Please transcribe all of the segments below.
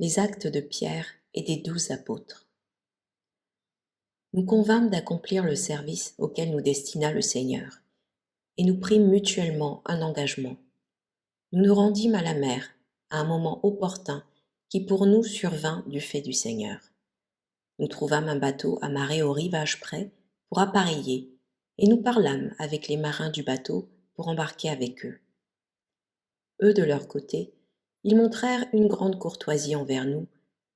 Les actes de Pierre et des 12 apôtres. Nous convînmes d'accomplir le service auquel nous destina le Seigneur, et nous prîmes mutuellement un engagement. Nous nous rendîmes à la mer, à un moment opportun qui pour nous survint du fait du Seigneur. Nous trouvâmes un bateau amarré au rivage près pour appareiller, et nous parlâmes avec les marins du bateau pour embarquer avec eux. Eux, de leur côté, ils montrèrent une grande courtoisie envers nous,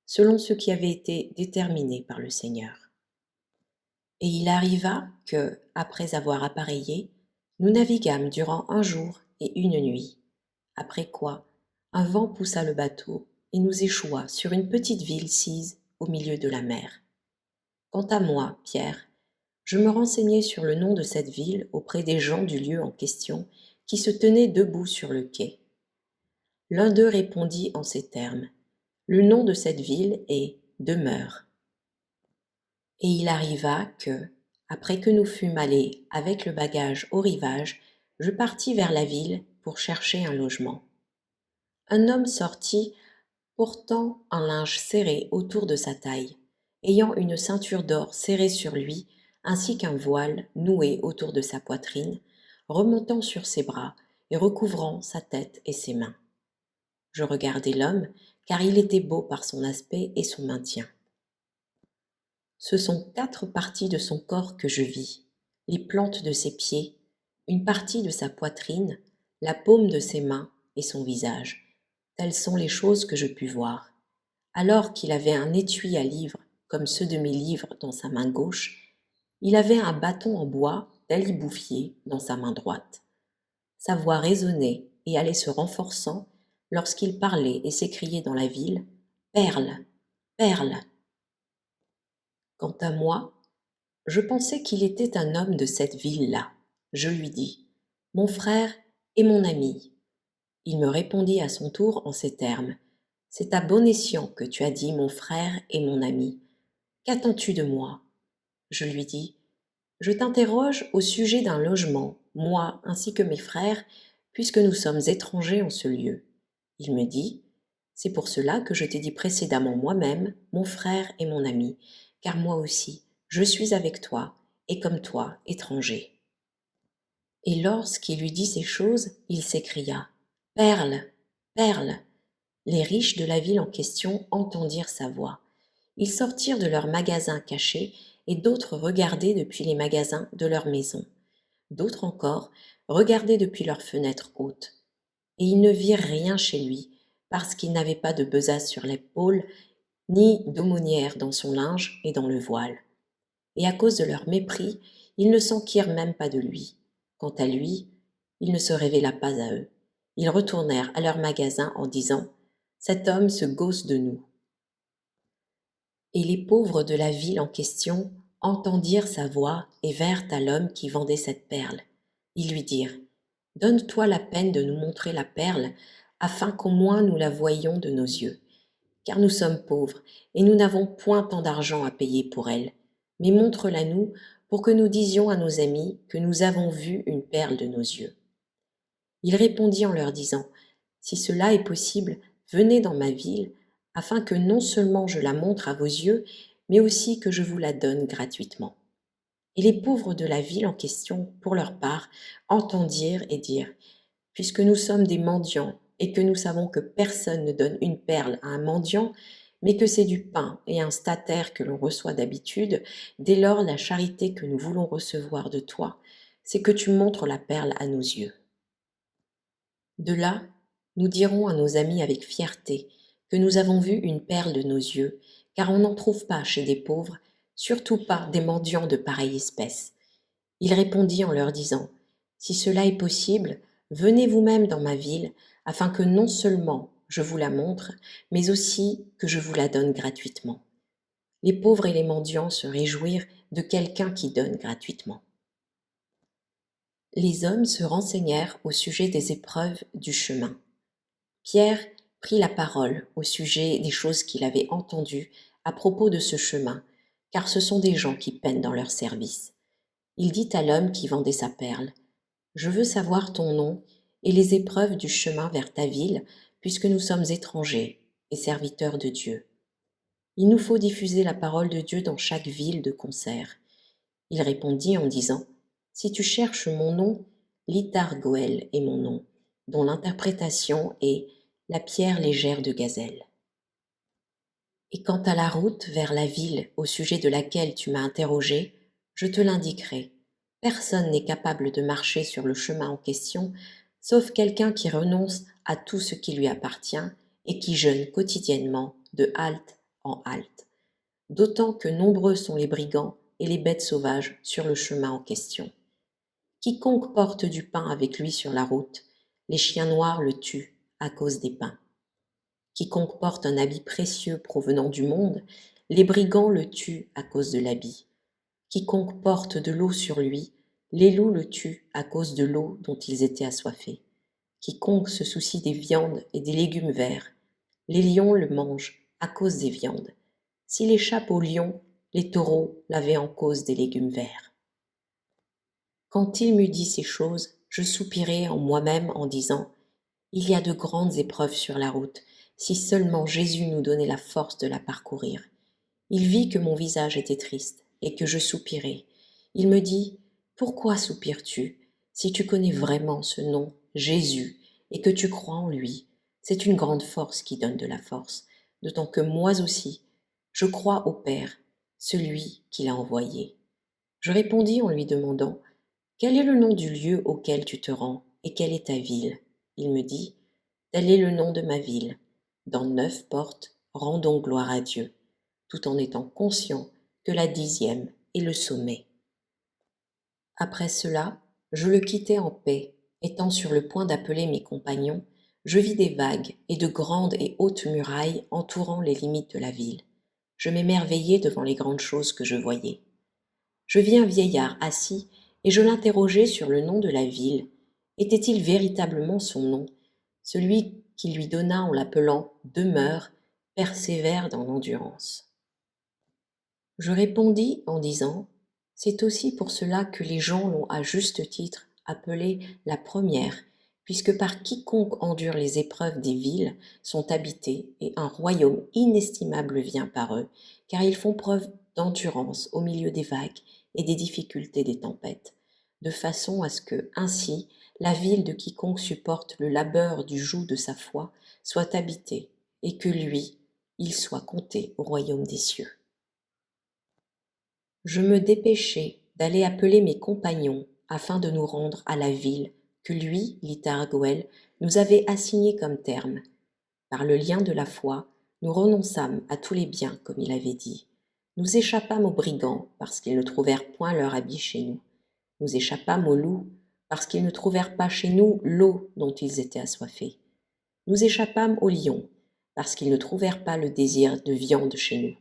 selon ce qui avait été déterminé par le Seigneur. Et il arriva que, après avoir appareillé, nous naviguâmes durant 1 jour et 1 nuit, après quoi un vent poussa le bateau et nous échoua sur une petite ville sise au milieu de la mer. Quant à moi, Pierre, je me renseignai sur le nom de cette ville auprès des gens du lieu en question qui se tenaient debout sur le quai. L'un d'eux répondit en ces termes: « Le nom de cette ville est Demeure. » Et il arriva que, après que nous fûmes allés avec le bagage au rivage, je partis vers la ville pour chercher un logement. Un homme sortit, portant un linge serré autour de sa taille, ayant une ceinture d'or serrée sur lui, ainsi qu'un voile noué autour de sa poitrine, remontant sur ses bras et recouvrant sa tête et ses mains. Je regardai l'homme, car il était beau par son aspect et son maintien. Ce sont 4 parties de son corps que je vis: les plantes de ses pieds, une partie de sa poitrine, la paume de ses mains et son visage. Telles sont les choses que je pus voir. Alors qu'il avait un étui à livres, comme ceux de mes livres, dans sa main gauche, il avait un bâton en bois d'alibouffier dans sa main droite. Sa voix résonnait et allait se renforçant lorsqu'il parlait et s'écriait dans la ville: « Perle, perle !» Quant à moi, je pensais qu'il était un homme de cette ville-là. Je lui dis: « Mon frère et mon ami. » Il me répondit à son tour en ces termes: « C'est à bon escient que tu as dit mon frère et mon ami. Qu'attends-tu de moi ?» Je lui dis: « Je t'interroge au sujet d'un logement, moi ainsi que mes frères, puisque nous sommes étrangers en ce lieu. » Il me dit: « C'est pour cela que je t'ai dit précédemment moi-même, mon frère et mon ami, car moi aussi, je suis avec toi, et comme toi, étranger. » Et lorsqu'il lui dit ces choses, il s'écria: « Perle, perle !» Les riches de la ville en question entendirent sa voix. Ils sortirent de leurs magasins cachés, et d'autres regardaient depuis les magasins de leurs maisons. D'autres encore regardaient depuis leurs fenêtres hautes. Et ils ne virent rien chez lui, parce qu'il n'avait pas de besace sur l'épaule, ni d'aumônière dans son linge et dans le voile. Et à cause de leur mépris, ils ne s'enquirent même pas de lui. Quant à lui, il ne se révéla pas à eux. Ils retournèrent à leur magasin en disant: « Cet homme se gausse de nous. » Et les pauvres de la ville en question entendirent sa voix et vinrent à l'homme qui vendait cette perle. Ils lui dirent: « Donne-toi la peine de nous montrer la perle, afin qu'au moins nous la voyions de nos yeux. Car nous sommes pauvres, et nous n'avons point tant d'argent à payer pour elle. Mais montre-la nous, pour que nous disions à nos amis que nous avons vu une perle de nos yeux. » Il répondit en leur disant: « Si cela est possible, venez dans ma ville, afin que non seulement je la montre à vos yeux, mais aussi que je vous la donne gratuitement. » Et les pauvres de la ville en question, pour leur part, entendirent et dirent: « Puisque nous sommes des mendiants, et que nous savons que personne ne donne une perle à un mendiant, mais que c'est du pain et un statère que l'on reçoit d'habitude, dès lors la charité que nous voulons recevoir de toi, c'est que tu montres la perle à nos yeux. De là, nous dirons à nos amis avec fierté que nous avons vu une perle de nos yeux, car on n'en trouve pas chez des pauvres, surtout pas des mendiants de pareille espèce. » Il répondit en leur disant: « Si cela est possible, venez vous-même dans ma ville, afin que non seulement je vous la montre, mais aussi que je vous la donne gratuitement. » Les pauvres et les mendiants se réjouirent de quelqu'un qui donne gratuitement. Les hommes se renseignèrent au sujet des épreuves du chemin. Pierre prit la parole au sujet des choses qu'il avait entendues à propos de ce chemin, car ce sont des gens qui peinent dans leur service. Il dit à l'homme qui vendait sa perle: « Je veux savoir ton nom et les épreuves du chemin vers ta ville, puisque nous sommes étrangers. et serviteurs de Dieu. Il nous faut diffuser la parole de Dieu dans chaque ville de concert. Il répondit en disant, « Si tu cherches mon nom, l'Itar Goël est mon nom, dont l'interprétation est la pierre légère de gazelle. Et quant à la route vers la ville au sujet de laquelle tu m'as interrogé, je te l'indiquerai. Personne n'est capable de marcher sur le chemin en question, sauf quelqu'un qui renonce à tout ce qui lui appartient et qui jeûne quotidiennement de halte en halte. D'autant que nombreux sont les brigands et les bêtes sauvages sur le chemin en question. Quiconque porte du pain avec lui sur la route, les chiens noirs le tuent à cause des pains. Quiconque porte un habit précieux provenant du monde, les brigands le tuent à cause de l'habit. Quiconque porte de l'eau sur lui, les loups le tuent à cause de l'eau dont ils étaient assoiffés. Quiconque se soucie des viandes et des légumes verts, les lions le mangent à cause des viandes. S'il échappe aux lions, les taureaux l'avaient en cause des légumes verts. Quand il m'eut dit ces choses, je soupirai en moi-même en disant, « Il y a de grandes épreuves sur la route, si seulement Jésus nous donnait la force de la parcourir. » Il vit que mon visage était triste et que je soupirais. Il me dit, « Pourquoi soupires-tu? Si tu connais vraiment ce nom, Jésus, et que tu crois en lui, c'est une grande force qui donne de la force, d'autant que moi aussi, je crois au Père, celui qui l'a envoyé. » Je répondis en lui demandant, « Quel est le nom du lieu auquel tu te rends, et quelle est ta ville? » Il me dit, « Tel est le nom de ma ville. Dans 9 portes, rendons gloire à Dieu, tout en étant conscient que la 10e est le sommet. » Après cela, je le quittai en paix. Étant sur le point d'appeler mes compagnons, je vis des vagues et de grandes et hautes murailles entourant les limites de la ville. Je m'émerveillai devant les grandes choses que je voyais. Je vis un vieillard assis et je l'interrogeai sur le nom de la ville. Était-il véritablement son nom? Celui qui lui donna en l'appelant « Demeure » persévère dans l'endurance. Je répondis en disant, « C'est aussi pour cela que les gens l'ont à juste titre appelée la première, puisque par quiconque endure les épreuves des villes sont habités et un royaume inestimable vient par eux, car ils font preuve d'endurance au milieu des vagues et des difficultés des tempêtes, de façon à ce que, ainsi, la ville de quiconque supporte le labeur du joug de sa foi soit habitée, et que lui, il soit compté au royaume des cieux. » Je me dépêchai d'aller appeler mes compagnons afin de nous rendre à la ville que lui, l'Itar Goël, nous avait assignée comme terme. Par le lien de la foi, nous renonçâmes à tous les biens comme il avait dit. Nous échappâmes aux brigands parce qu'ils ne trouvèrent point leur habit chez nous. Nous échappâmes aux loups parce qu'ils ne trouvèrent pas chez nous l'eau dont ils étaient assoiffés. Nous échappâmes aux lions parce qu'ils ne trouvèrent pas le désir de viande chez nous.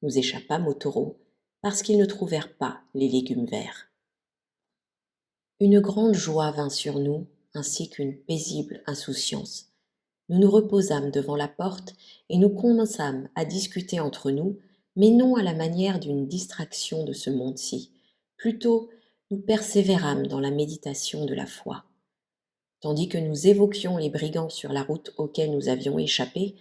Nous échappâmes aux taureaux parce qu'ils ne trouvèrent pas les légumes verts. Une grande joie vint sur nous, ainsi qu'une paisible insouciance. Nous nous reposâmes devant la porte et nous commençâmes à discuter entre nous, mais non à la manière d'une distraction de ce monde-ci. Plutôt, nous persévérâmes dans la méditation de la foi. Tandis que nous évoquions les brigands sur la route auquel nous avions échappé,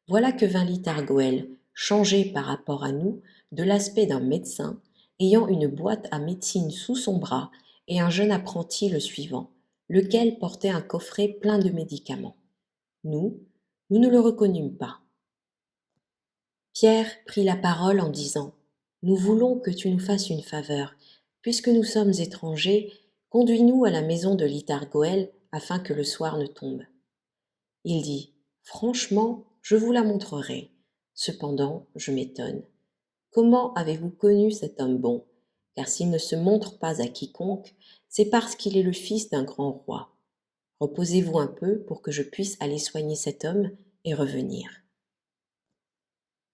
voilà que vint l'Itar Goël, changé par rapport à nous, de l'aspect d'un médecin, ayant une boîte à médecine sous son bras et un jeune apprenti le suivant, lequel portait un coffret plein de médicaments. Nous ne le reconnûmes pas. Pierre prit la parole en disant, « Nous voulons que tu nous fasses une faveur. Puisque nous sommes étrangers, conduis-nous à la maison de l'Itar Goël afin que le soir ne tombe. » Il dit, « Franchement, je vous la montrerai. Cependant, je m'étonne. Comment avez-vous connu cet homme bon? Car s'il ne se montre pas à quiconque, c'est parce qu'il est le fils d'un grand roi. Reposez-vous un peu pour que je puisse aller soigner cet homme et revenir. »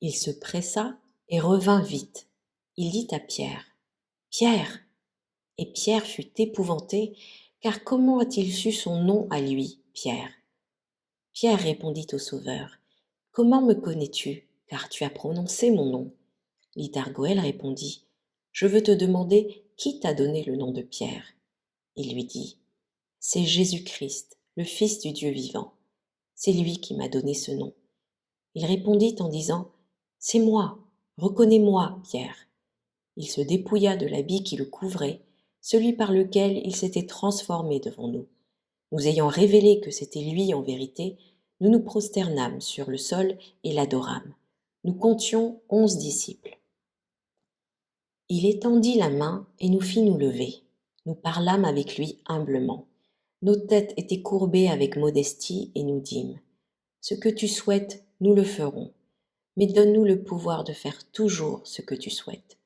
Il se pressa et revint vite. Il dit à Pierre, « Pierre !» Et Pierre fut épouvanté, car comment a-t-il su son nom à lui, Pierre? Pierre répondit au Sauveur, « Comment me connais-tu, car tu as prononcé mon nom? » L'Itar Goël répondit, « Je veux te demander qui t'a donné le nom de Pierre. » Il lui dit, « C'est Jésus-Christ, le Fils du Dieu vivant. C'est lui qui m'a donné ce nom. Il répondit en disant « C'est moi, reconnais-moi, Pierre ». Il se dépouilla de l'habit qui le couvrait, celui par lequel il s'était transformé devant nous. Nous ayant révélé que c'était lui en vérité, nous nous prosternâmes sur le sol et l'adorâmes. Nous comptions 11 disciples. Il étendit la main et nous fit nous lever. Nous parlâmes avec lui humblement. Nos têtes étaient courbées avec modestie et nous dîmes « Ce que tu souhaites, nous le ferons, mais donne-nous le pouvoir de faire toujours ce que tu souhaites. »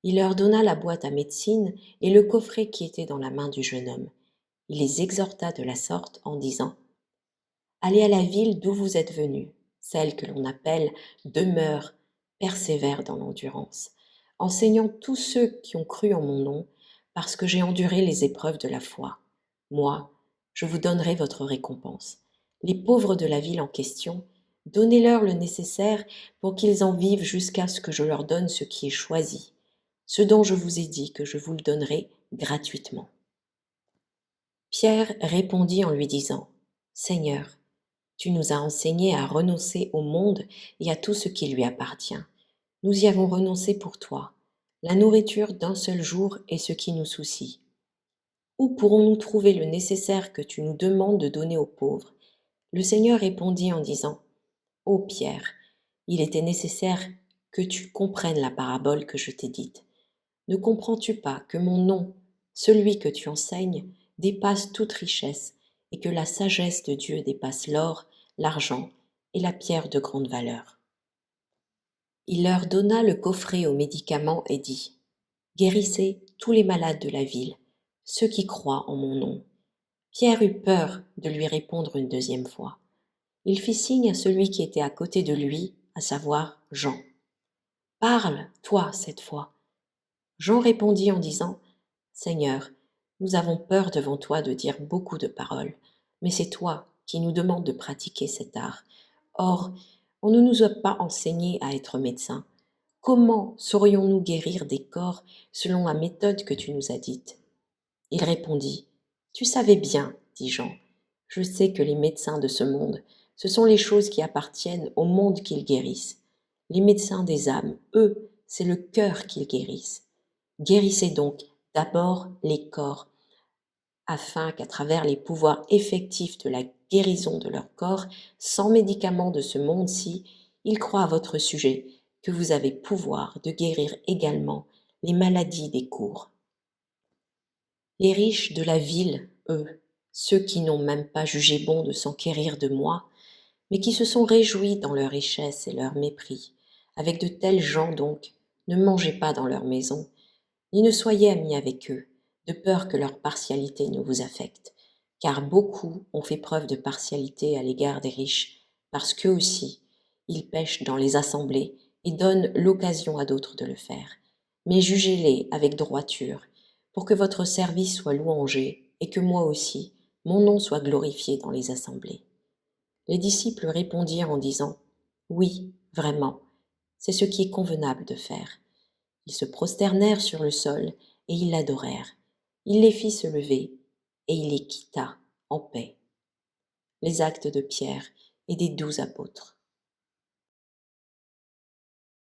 Il leur donna la boîte à médecine et le coffret qui était dans la main du jeune homme. Il les exhorta de la sorte en disant « Allez à la ville d'où vous êtes venus, celle que l'on appelle demeure, persévère dans l'endurance, enseignant tous ceux qui ont cru en mon nom, parce que j'ai enduré les épreuves de la foi. Moi, je vous donnerai votre récompense. Les pauvres de la ville en question, donnez-leur le nécessaire pour qu'ils en vivent jusqu'à ce que je leur donne ce qui est choisi, ce dont je vous ai dit que je vous le donnerai gratuitement. » Pierre répondit en lui disant « Seigneur, tu nous as enseigné à renoncer au monde et à tout ce qui lui appartient. Nous y avons renoncé pour toi. La nourriture d'un seul jour est ce qui nous soucie. Où pourrons-nous trouver le nécessaire que tu nous demandes de donner aux pauvres ?» Le Seigneur répondit en disant « Ô Pierre, il était nécessaire que tu comprennes la parabole que je t'ai dite. Ne comprends-tu pas que mon nom, celui que tu enseignes, dépasse toute richesse et que la sagesse de Dieu dépasse l'or, l'argent et la pierre de grande valeur ?» Il leur donna le coffret aux médicaments et dit « Guérissez tous les malades de la ville, ceux qui croient en mon nom. » Pierre eut peur de lui répondre une deuxième fois. Il fit signe à celui qui était à côté de lui, à savoir Jean. « Parle, toi, cette fois. » Jean répondit en disant « Seigneur, nous avons peur devant toi de dire beaucoup de paroles, mais c'est toi qui nous demandes de pratiquer cet art. Or, on ne nous a pas enseigné à être médecins. Comment saurions-nous guérir des corps selon la méthode que tu nous as dite ?» Il répondit « Tu savais bien, dit Jean, je sais que les médecins de ce monde, ce sont les choses qui appartiennent au monde qu'ils guérissent. Les médecins des âmes, eux, c'est le cœur qu'ils guérissent. Guérissez donc d'abord les corps, afin qu'à travers les pouvoirs effectifs de la guérison de leur corps, sans médicaments de ce monde-ci, ils croient à votre sujet que vous avez pouvoir de guérir également les maladies des cours. Les riches de la ville, eux, ceux qui n'ont même pas jugé bon de s'enquérir de moi, mais qui se sont réjouis dans leur richesse et leur mépris, avec de tels gens donc, ne mangez pas dans leur maison, ni ne soyez amis avec eux, de peur que leur partialité ne vous affecte, car beaucoup ont fait preuve de partialité à l'égard des riches, parce qu'eux aussi, ils pêchent dans les assemblées et donnent l'occasion à d'autres de le faire. Mais jugez-les avec droiture, pour que votre service soit louangé et que moi aussi, mon nom soit glorifié dans les assemblées. » Les disciples répondirent en disant « Oui, vraiment, c'est ce qui est convenable de faire. » Ils se prosternèrent sur le sol et ils l'adorèrent. Il les fit se lever et il les quitta en paix. Les actes de Pierre et des 12 apôtres.